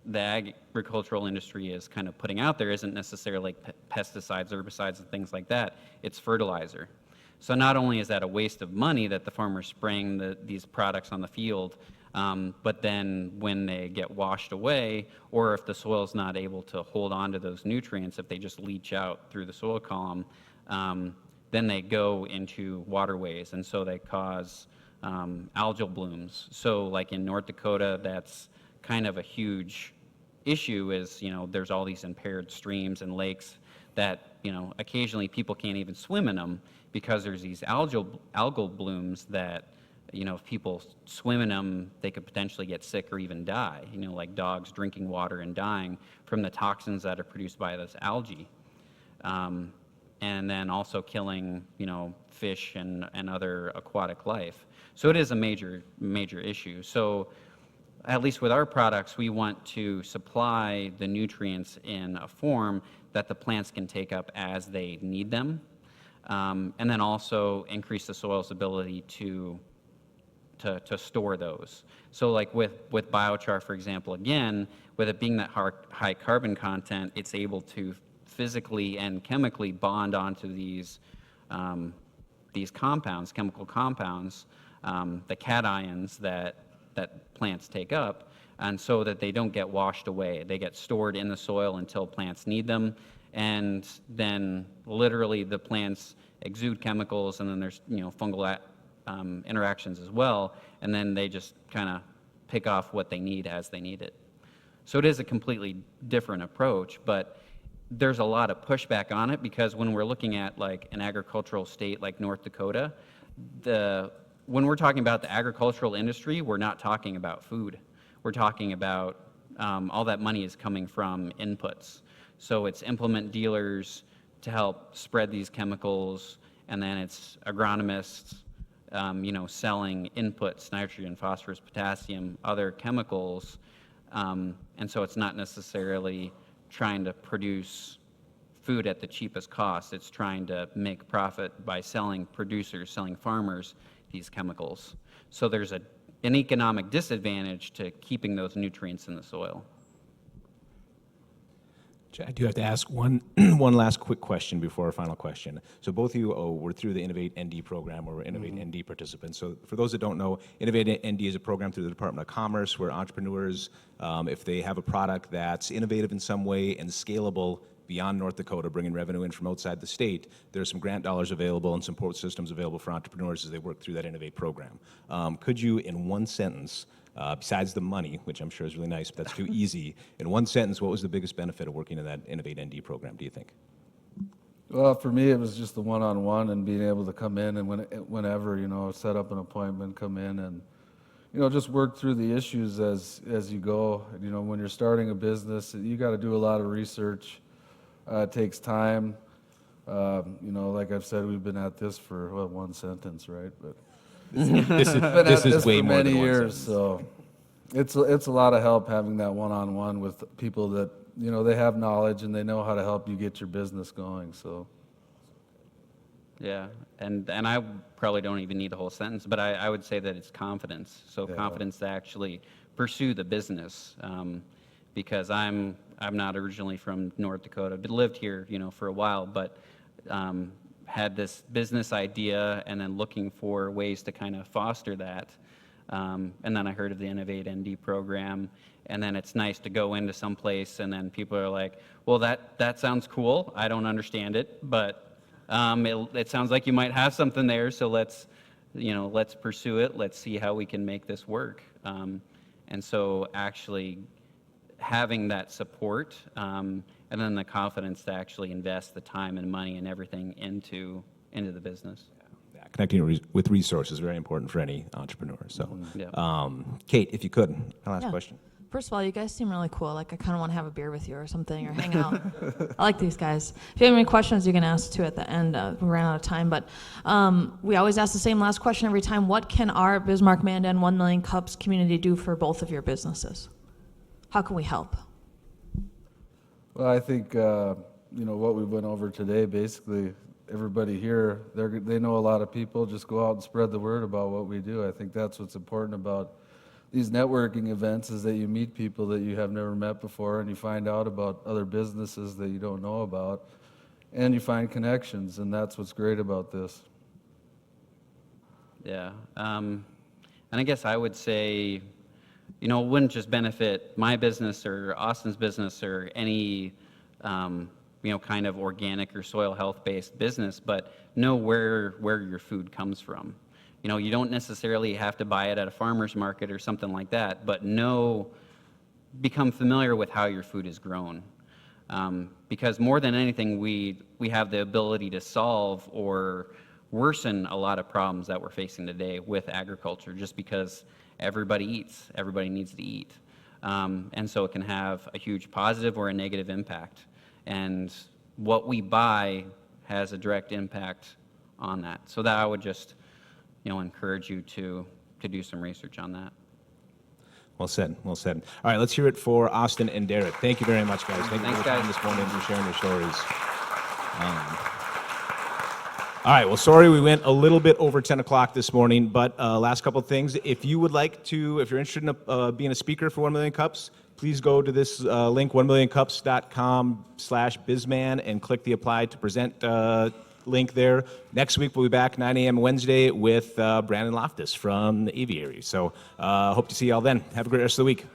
the agricultural industry is kind of putting out there isn't necessarily like pesticides, herbicides, and things like that. It's fertilizer. So not only is that a waste of money that the farmer's spraying these products on the field, but then when they get washed away, or if the soil's not able to hold on to those nutrients, if they just leach out through the soil column, then they go into waterways, and so they cause algal blooms. So like in North Dakota, that's kind of a huge issue is, there's all these impaired streams and lakes that, occasionally people can't even swim in them because there's these algal blooms that, if people swim in them, they could potentially get sick or even die, like dogs drinking water and dying from the toxins that are produced by this algae. And then also killing, fish and other aquatic life. So it is a major issue. So at least with our products, we want to supply the nutrients in a form that the plants can take up as they need them, and then also increase the soil's ability to store those. So like with biochar, for example, again, with it being that high carbon content, it's able to physically and chemically bond onto these these compounds, chemical compounds, the cations that plants take up, and so that they don't get washed away. They get stored in the soil until plants need them, and then literally the plants exude chemicals, and then there's fungal interactions as well, and then they just kind of pick off what they need as they need it. So it is a completely different approach, but there's a lot of pushback on it because when we're looking at like an agricultural state like North Dakota, when we're talking about the agricultural industry, we're not talking about food. We're talking about all that money is coming from inputs. So it's implement dealers to help spread these chemicals, and then it's agronomists, selling inputs, nitrogen, phosphorus, potassium, other chemicals. And so it's not necessarily trying to produce food at the cheapest cost. It's trying to make profit by selling producers, selling farmers these chemicals. So there's an economic disadvantage to keeping those nutrients in the soil. I do have to ask one last quick question before our final question. So both of you were through the Innovate ND program, or were Innovate ND participants. So for those that don't know, Innovate ND is a program through the Department of Commerce where entrepreneurs, if they have a product that's innovative in some way and scalable beyond North Dakota, bringing revenue in from outside the state, there's some grant dollars available and support systems available for entrepreneurs as they work through that Innovate program. Could you, in one sentence, besides the money, which I'm sure is really nice, but that's too easy, in one sentence, what was the biggest benefit of working in that Innovate ND program, do you think? Well, for me, it was just the one-on-one and being able to come in and whenever, set up an appointment, come in and, just work through the issues as you go. When you're starting a business, you got to do a lot of research. It takes time. Like I've said, we've been at this for, one sentence, right? But this is way for more many than one years, sentence. so it's a lot of help having that one-on-one with people that they have knowledge and they know how to help you get your business going. So yeah, and I probably don't even need a whole sentence, but I would say that it's confidence. So Yeah. confidence to actually pursue the business, because I'm not originally from North Dakota, but lived here for a while, but had this business idea and then looking for ways to kind of foster that. And then I heard of the Innovate ND program, and then it's nice to go into some place and then people are like, well, that sounds cool. I don't understand it, but it sounds like you might have something there, so let's pursue it. Let's see how we can make this work. And so actually having that support, and then the confidence to actually invest the time and money and everything into the business. Yeah, connecting with resources is very important for any entrepreneur. So, Yeah. Kate, if you could, my last Yeah. question. First of all, you guys seem really cool. Like, I kind of want to have a beer with you or something, or hang out. I like these guys. If you have any questions, you can ask too at the end. We ran out of time, but we always ask the same last question every time. What can our Bismarck Mandan 1 Million Cups community do for both of your businesses? How can we help? Well, I think what we went over today, basically everybody here, they know a lot of people. Just go out and spread the word about what we do. I think that's what's important about these networking events, is that you meet people that you have never met before, and you find out about other businesses that you don't know about, and you find connections, and that's what's great about this. Yeah. And I guess I would say, it wouldn't just benefit my business or Austin's business or any, kind of organic or soil health-based business, but know where your food comes from. You don't necessarily have to buy it at a farmer's market or something like that, but become familiar with how your food is grown. Because more than anything, we have the ability to solve or worsen a lot of problems that we're facing today with agriculture, just because everybody eats, everybody needs to eat. And so it can have a huge positive or a negative impact. And what we buy has a direct impact on that. So that I would just encourage you to do some research on that. Well said, well said. All right, let's hear it for Austin and Derek. Thank you very much, guys. Thank you for your time this morning and sharing your stories. All right, well, sorry we went a little bit over 10 o'clock this morning, but last couple of things. If you would like to, if you're interested in being a speaker for 1 Million Cups, please go to this link, 1millioncups.com/bizman, and click the apply to present link there. Next week, we'll be back 9 a.m. Wednesday with Brandon Loftus from the Aviary. So hope to see y'all then. Have a great rest of the week.